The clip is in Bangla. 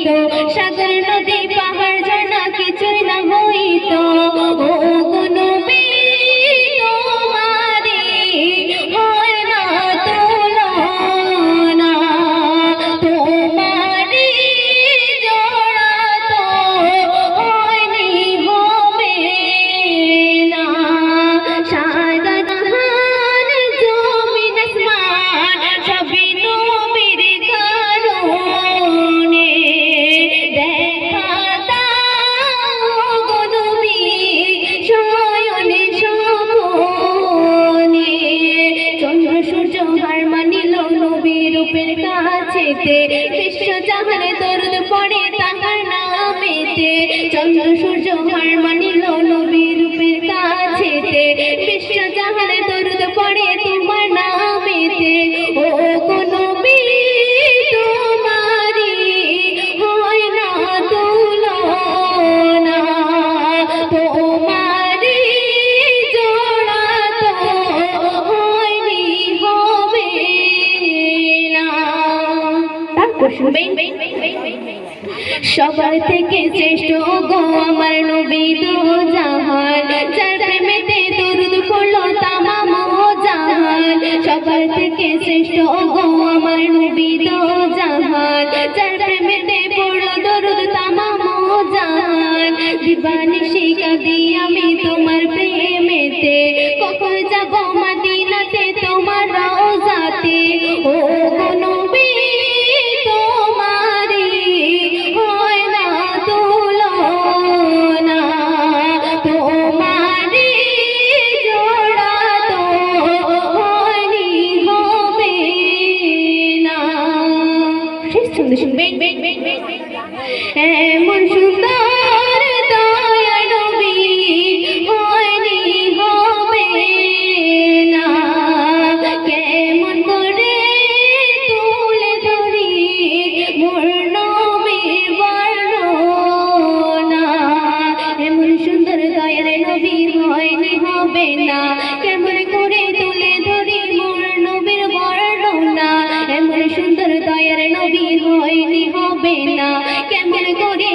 হইতো, সাগর নদী পাহাড় ঝর্ণা কিছুই না হইতো। ও গো নবী তোমারি হয় না তুলনা, তোমারি জোড়া তো হয়নি হবে না। সারা জাহান জমিন আসমান সবই নবীর কারণে, দেখা দাও গো নবী শয়নে স্বপনে। চন্দ্র সূর্য হার মানিল নবীর রূপের কাছেতে, বিশ্ব জাহানে দরুদ পড়ে তাহার নামেতে। চন্দ্র সূর্য হার মানিল নবীর রূপের কাছেতে, বিশ্ব জাহানে দরুদ পড়ে তোমার নামেতে। ও গো নবী তোমারি হয় না তুলনা, তোমারি জোড়া তো হয়নি হবে না। তারপর শুনবেন, সবার থেকে শ্রেষ্ঠ গো আমার নবী দো জাহান, যার প্রেমেতে দরুদ পড়লো তামাম জাহান। সবার থেকে শ্রেষ্ঠ গো আমার নবী দো জাহান, যার প্রেমেতে পড়লো দরুদ তামাম জাহান। দিবানিশি কাঁদি আমি তোমার প্রেমেতে, কখন যাব মদিনাতে তোমার রওজাতে। ও গো নবী তোমারি হয় না তুলনা, তোমারি জোড়া তো হয়নি হবে না। শেষ ছন্দ শুনবেন, এমন সুন্দর দয়া নবী হয়নি হবে না। কেমন করে তুলে ধরি মোর নবীর বর্ণনা, এমন সুন্দর দয়ার নবী হয়নি হবে না। কেমন করে তুলে ধরি মোর নবীর বর্ণনা, এমন সুন্দর দয়ার নবী হয়নি হবে না। কেমন করে